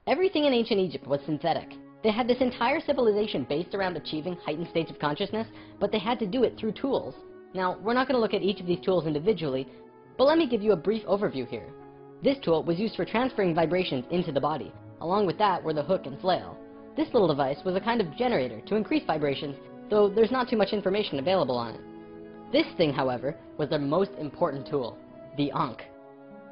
Everything in ancient Egypt was synthetic. They had this entire civilization based around achieving heightened states of consciousness, but they had to do it through tools. Now, we're not going to look at each of these tools individually, but let me give you a brief overview here. This tool was used for transferring vibrations into the body. Along with that were the hook and flail. This little device was a kind of generator to increase vibrations, though there's not too much information available on it. This thing, however, was their most important tool, the Ankh.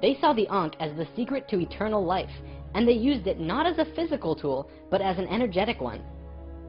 They saw the Ankh as the secret to eternal life, and they used it not as a physical tool, but as an energetic one.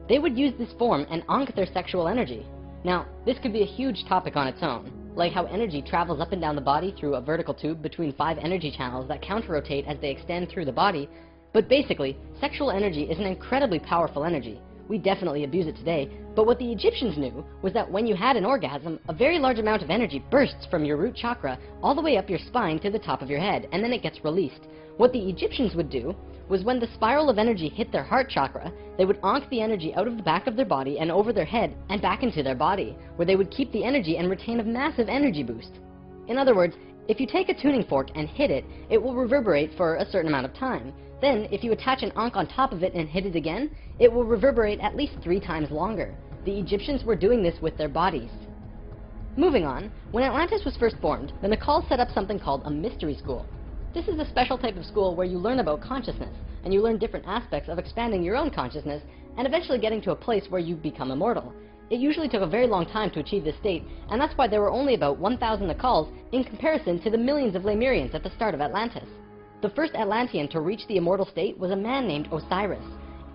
They would use this form and ankh their sexual energy. Now, this could be a huge topic on its own, like how energy travels up and down the body through a vertical tube between 5 energy channels that counter-rotate as they extend through the body. But basically, sexual energy is an incredibly powerful energy. We definitely abuse it today, but what the Egyptians knew was that when you had an orgasm, a very large amount of energy bursts from your root chakra all the way up your spine to the top of your head, and then it gets released. What the Egyptians would do was when the spiral of energy hit their heart chakra, they would ankh the energy out of the back of their body and over their head and back into their body, where they would keep the energy and retain a massive energy boost. In other words, if you take a tuning fork and hit it, it will reverberate for a certain amount of time. Then, if you attach an ankh on top of it and hit it again, it will reverberate at least 3 times longer. The Egyptians were doing this with their bodies. Moving on, when Atlantis was first formed, the Nacals set up something called a mystery school. This is a special type of school where you learn about consciousness, and you learn different aspects of expanding your own consciousness, and eventually getting to a place where you become immortal. It usually took a very long time to achieve this state, and that's why there were only about 1,000 Nacals in comparison to the millions of Lemurians at the start of Atlantis. The first Atlantean to reach the immortal state was a man named Osiris.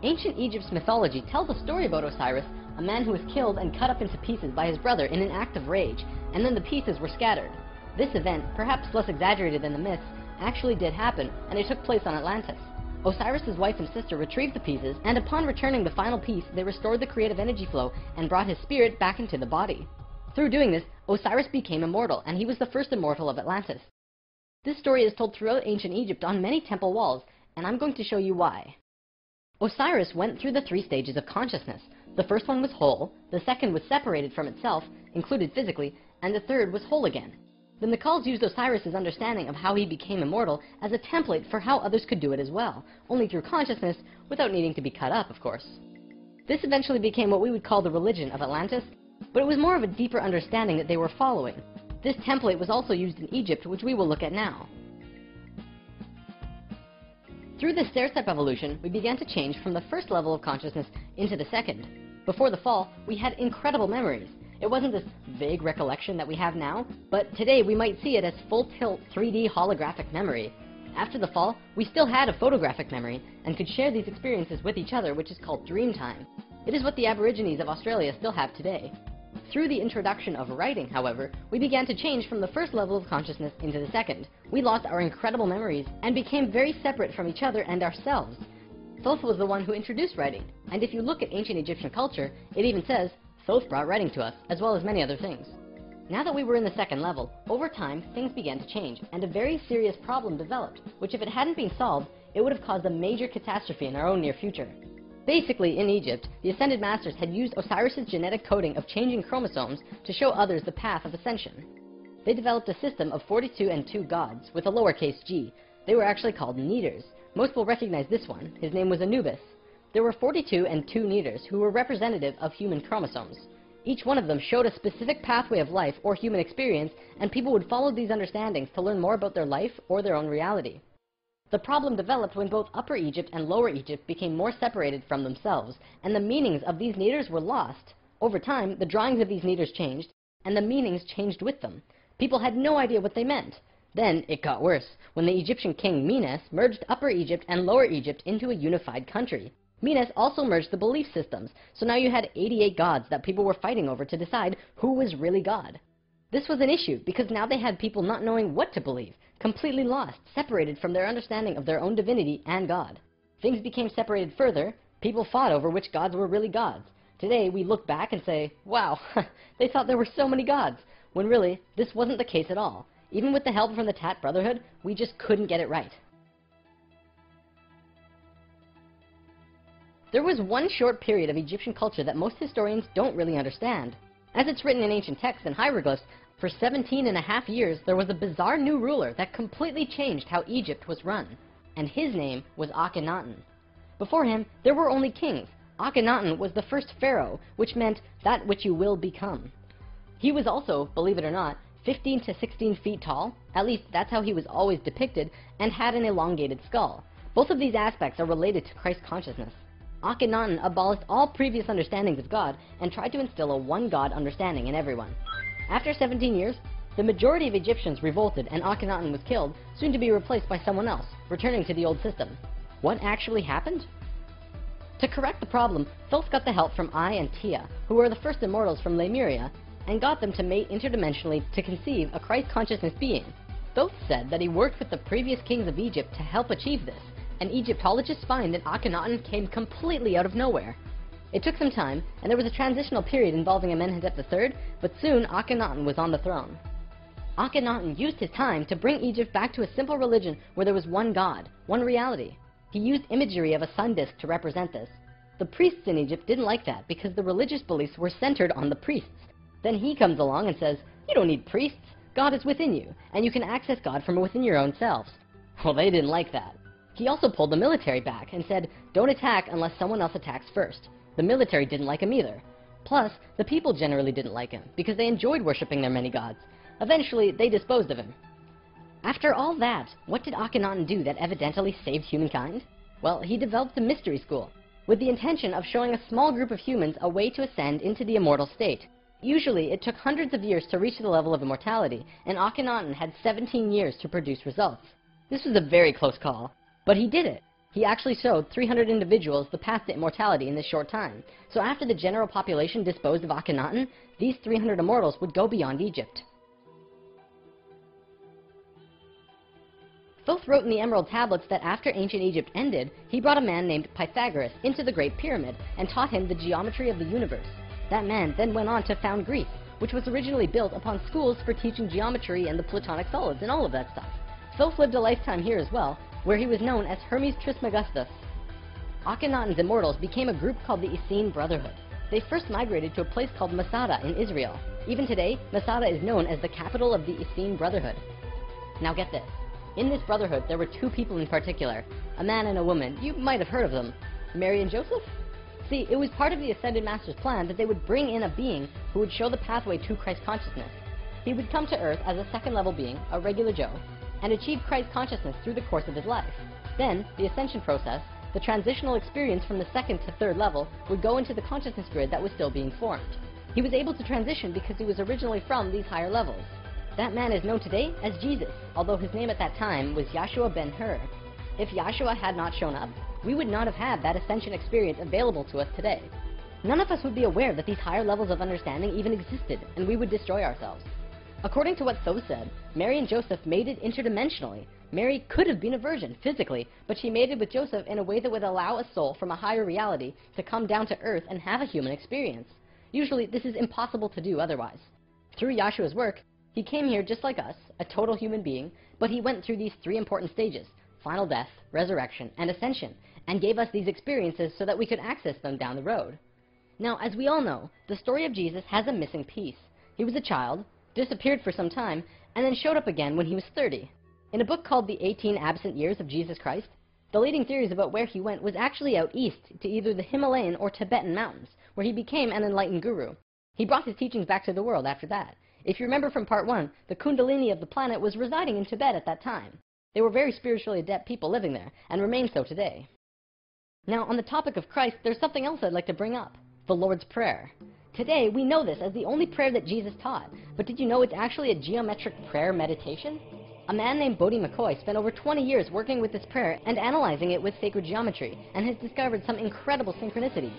Ancient Egypt's mythology tells a story about Osiris, a man who was killed and cut up into pieces by his brother in an act of rage, and then the pieces were scattered. This event, perhaps less exaggerated than the myths, actually did happen, and it took place on Atlantis. Osiris's wife and sister retrieved the pieces, and upon returning the final piece, they restored the creative energy flow and brought his spirit back into the body. Through doing this, Osiris became immortal, and he was the first immortal of Atlantis. This story is told throughout ancient Egypt on many temple walls, and I'm going to show you why. Osiris went through the 3 stages of consciousness. The first one was whole, the second was separated from itself, included physically, and the third was whole again. The Nacals used Osiris's understanding of how he became immortal as a template for how others could do it as well, only through consciousness, without needing to be cut up, of course. This eventually became what we would call the religion of Atlantis, but it was more of a deeper understanding that they were following. This template was also used in Egypt, which we will look at now. Through this stair-step evolution, we began to change from the first level of consciousness into the second. Before the fall, we had incredible memories. It wasn't this vague recollection that we have now, but today we might see it as full-tilt 3D holographic memory. After the fall, we still had a photographic memory and could share these experiences with each other, which is called dream time. It is what the Aborigines of Australia still have today. Through the introduction of writing, however, we began to change from the first level of consciousness into the second. We lost our incredible memories and became very separate from each other and ourselves. Thoth was the one who introduced writing, and if you look at ancient Egyptian culture, it even says, Thoth brought writing to us, as well as many other things. Now that we were in the second level, over time, things began to change, and a very serious problem developed, which if it hadn't been solved, it would have caused a major catastrophe in our own near future. Basically, in Egypt, the Ascended Masters had used Osiris's genetic coding of changing chromosomes to show others the path of ascension. They developed a system of 42 and 2 gods, with a lowercase g. They were actually called Neters. Most will recognize this one. His name was Anubis. There were 42 and 2 Neters who were representative of human chromosomes. Each one of them showed a specific pathway of life or human experience, and people would follow these understandings to learn more about their life or their own reality. The problem developed when both Upper Egypt and Lower Egypt became more separated from themselves, and the meanings of these Neters were lost. Over time, the drawings of these Neters changed, and the meanings changed with them. People had no idea what they meant. Then it got worse, when the Egyptian king Menes merged Upper Egypt and Lower Egypt into a unified country. Menes also merged the belief systems, so now you had 88 gods that people were fighting over to decide who was really God. This was an issue because now they had people not knowing what to believe, completely lost, separated from their understanding of their own divinity and God. Things became separated further. People fought over which gods were really gods. Today we look back and say, wow, they thought there were so many gods, when really this wasn't the case at all. Even with the help from the Tat Brotherhood, we just couldn't get it right. There was one short period of Egyptian culture that most historians don't really understand. As it's written in ancient texts and hieroglyphs, for 17.5 years there was a bizarre new ruler that completely changed how Egypt was run. and his name was Akhenaten. Before him, there were only kings. Akhenaten was the first pharaoh, which meant that which you will become. He was also, believe it or not, 15 to 16 feet tall, at least that's how he was always depicted, and had an elongated skull. Both of these aspects are related to Christ consciousness. Akhenaten abolished all previous understandings of God and tried to instill a one-God understanding in everyone. After 17 years, the majority of Egyptians revolted and Akhenaten was killed, soon to be replaced by someone else, returning to the old system. What actually happened? To correct the problem, Thoth got the help from Ai and Tia, who were the first immortals from Lemuria, and got them to mate interdimensionally to conceive a Christ consciousness being. Thoth said that he worked with the previous kings of Egypt to help achieve this, and Egyptologists find that Akhenaten came completely out of nowhere. It took some time, and there was a transitional period involving Amenhotep III, but soon Akhenaten was on the throne. Akhenaten used his time to bring Egypt back to a simple religion where there was one God, one reality. He used imagery of a sun disk to represent this. The priests in Egypt didn't like that because the religious beliefs were centered on the priests. Then he comes along and says, you don't need priests, God is within you, and you can access God from within your own selves. Well, they didn't like that. He also pulled the military back and said, don't attack unless someone else attacks first. The military didn't like him either. Plus, the people generally didn't like him because they enjoyed worshipping their many gods. Eventually, they disposed of him. After all that, what did Akhenaten do that evidently saved humankind? Well, he developed a mystery school, with the intention of showing a small group of humans a way to ascend into the immortal state. Usually, it took hundreds of years to reach the level of immortality, and Akhenaten had 17 years to produce results. This was a very close call, but he did it. He actually showed 300 individuals the path to immortality in this short time. So after the general population disposed of Akhenaten, these 300 immortals would go beyond Egypt. Thoth wrote in the Emerald Tablets that after ancient Egypt ended, he brought a man named Pythagoras into the Great Pyramid and taught him the geometry of the universe. That man then went on to found Greece, which was originally built upon schools for teaching geometry and the Platonic solids and all of that stuff. Thoth lived a lifetime here as well, where he was known as Hermes Trismegistus. Akhenaten's immortals became a group called the Essene Brotherhood. They first migrated to a place called Masada in Israel. Even today, Masada is known as the capital of the Essene Brotherhood. Now get this. In this brotherhood, there were two people in particular, a man and a woman. You might have heard of them. Mary and Joseph? See, it was part of the Ascended Master's plan that they would bring in a being who would show the pathway to Christ consciousness. He would come to Earth as a second-level being, a regular Joe, and achieve Christ consciousness through the course of his life. Then, the ascension process, the transitional experience from the second to third level, would go into the consciousness grid that was still being formed. He was able to transition because he was originally from these higher levels. That man is known today as Jesus, although his name at that time was Yahshua ben Hur. If Yahshua had not shown up, we would not have had that ascension experience available to us today. None of us would be aware that these higher levels of understanding even existed, and we would destroy ourselves. According to what Thoth said, Mary and Joseph mated interdimensionally. Mary could have been a virgin, physically, but she mated with Joseph in a way that would allow a soul from a higher reality to come down to Earth and have a human experience. Usually, this is impossible to do otherwise. Through Yahshua's work, he came here just like us, a total human being, but he went through these three important stages: final death, resurrection, and ascension, and gave us these experiences so that we could access them down the road. Now, as we all know, the story of Jesus has a missing piece. He was a child, disappeared for some time, and then showed up again when he was 30. In a book called The 18 Absent Years of Jesus Christ, the leading theories about where he went was actually out east to either the Himalayan or Tibetan mountains, where he became an enlightened guru. He brought his teachings back to the world after that. If you remember from part 1, the Kundalini of the planet was residing in Tibet at that time. They were very spiritually adept people living there, and remain so today. Now, on the topic of Christ, there's something else I'd like to bring up: the Lord's Prayer. Today, we know this as the only prayer that Jesus taught, but did you know it's actually a geometric prayer meditation? A man named Bodhi McCoy spent over 20 years working with this prayer and analyzing it with sacred geometry, and has discovered some incredible synchronicities.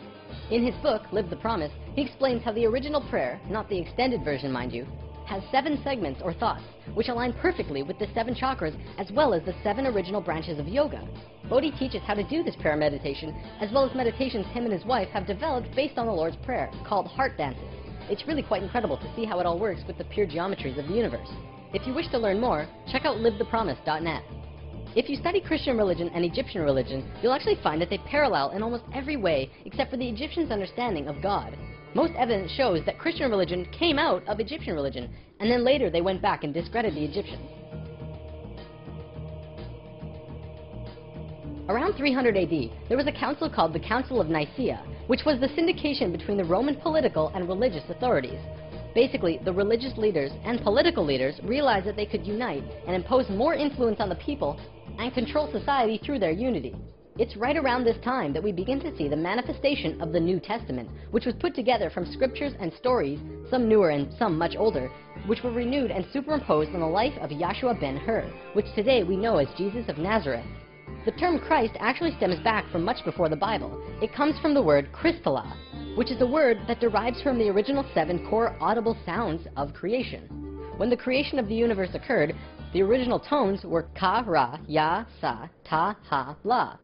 In his book, Live the Promise, he explains how the original prayer, not the extended version mind you, has 7 segments or thoughts, which align perfectly with the 7 chakras as well as the 7 original branches of yoga. Bodhi teaches how to do this prayer meditation, as well as meditations him and his wife have developed based on the Lord's Prayer, called heart dances. It's really quite incredible to see how it all works with the pure geometries of the universe. If you wish to learn more, check out livethepromise.net. If you study Christian religion and Egyptian religion, you'll actually find that they parallel in almost every way except for the Egyptians' understanding of God. Most evidence shows that Christian religion came out of Egyptian religion, and then later they went back and discredited the Egyptians. Around 300 AD, there was a council called the Council of Nicaea, which was the syndication between the Roman political and religious authorities. Basically, the religious leaders and political leaders realized that they could unite and impose more influence on the people and control society through their unity. It's right around this time that we begin to see the manifestation of the New Testament, which was put together from scriptures and stories, some newer and some much older, which were renewed and superimposed on the life of Yeshua ben Hur, which today we know as Jesus of Nazareth. The term Christ actually stems back from much before the Bible. It comes from the word Christala, which is a word that derives from the original 7 core audible sounds of creation. When the creation of the universe occurred, the original tones were ka, ra, ya, sa, ta, ha, la.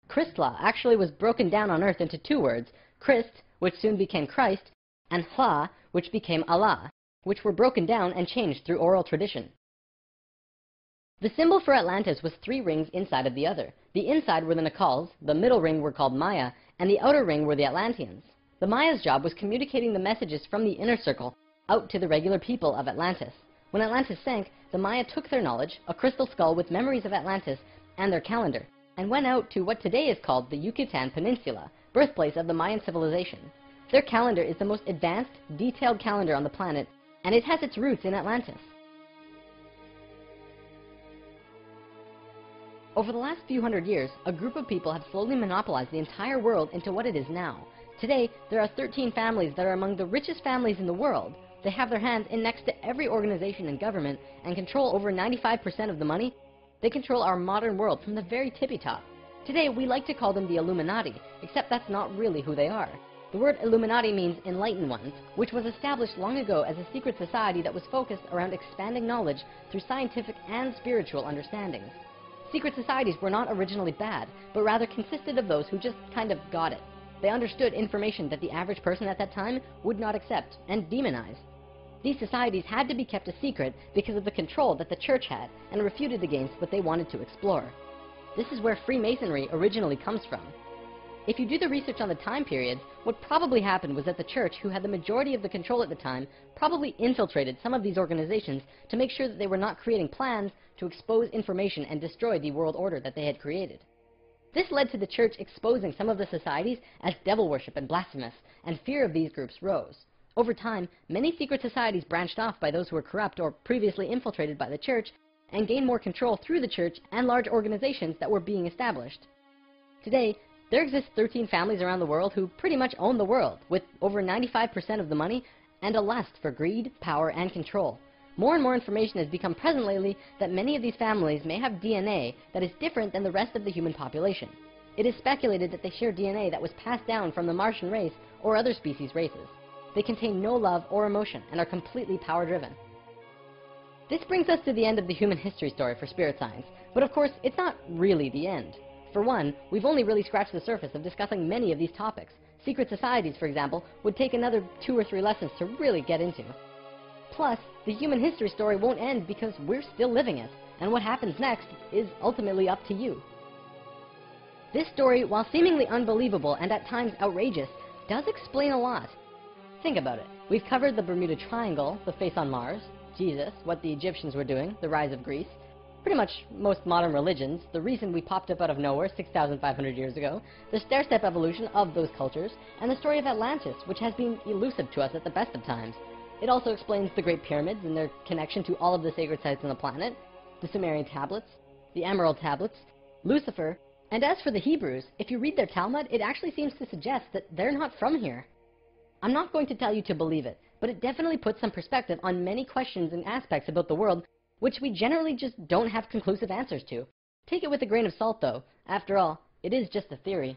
Christla actually was broken down on earth into 2 words, Christ, which soon became Christ, and Hla, which became Allah, which were broken down and changed through oral tradition. The symbol for Atlantis was 3 rings inside of the other. The inside were the Nacals, the middle ring were called Maya, and the outer ring were the Atlanteans. The Maya's job was communicating the messages from the inner circle out to the regular people of Atlantis. When Atlantis sank, the Maya took their knowledge, a crystal skull with memories of Atlantis, and their calendar, and went out to what today is called the Yucatan Peninsula, birthplace of the Mayan civilization. Their calendar is the most advanced, detailed calendar on the planet, and it has its roots in Atlantis. Over the last few hundred years, a group of people have slowly monopolized the entire world into what it is now. Today, there are 13 families that are among the richest families in the world. They have their hands in next to every organization and government and control over 95% of the money. They control our modern world from the very tippy top. Today, we like to call them the Illuminati, except that's not really who they are. The word Illuminati means enlightened ones, which was established long ago as a secret society that was focused around expanding knowledge through scientific and spiritual understandings. Secret societies were not originally bad, but rather consisted of those who just kind of got it. They understood information that the average person at that time would not accept and demonize. These societies had to be kept a secret because of the control that the church had and refuted against what they wanted to explore. This is where Freemasonry originally comes from. If you do the research on the time period, what probably happened was that the church, who had the majority of the control at the time, probably infiltrated some of these organizations to make sure that they were not creating plans to expose information and destroy the world order that they had created. This led to the church exposing some of the societies as devil worship and blasphemous, and fear of these groups rose. Over time, many secret societies branched off by those who were corrupt or previously infiltrated by the church and gained more control through the church and large organizations that were being established. Today, there exist 13 families around the world who pretty much own the world, with over 95% of the money and a lust for greed, power, and control. More and more information has become present lately that many of these families may have DNA that is different than the rest of the human population. It is speculated that they share DNA that was passed down from the Martian race or other species races. They contain no love or emotion and are completely power-driven. This brings us to the end of the human history story for spirit science, but of course, it's not really the end. For one, we've only really scratched the surface of discussing many of these topics. Secret societies, for example, would take another 2 or 3 lessons to really get into. Plus, the human history story won't end because we're still living it, and what happens next is ultimately up to you. This story, while seemingly unbelievable and at times outrageous, does explain a lot. Think about it. We've covered the Bermuda Triangle, the face on Mars, Jesus, what the Egyptians were doing, the rise of Greece, pretty much most modern religions, the reason we popped up out of nowhere 6,500 years ago, the stair-step evolution of those cultures, and the story of Atlantis, which has been elusive to us at the best of times. It also explains the Great Pyramids and their connection to all of the sacred sites on the planet, the Sumerian tablets, the Emerald tablets, Lucifer, and as for the Hebrews, if you read their Talmud, it actually seems to suggest that they're not from here. I'm not going to tell you to believe it, but it definitely puts some perspective on many questions and aspects about the world which we generally just don't have conclusive answers to. Take it with a grain of salt, though. After all, it is just a theory.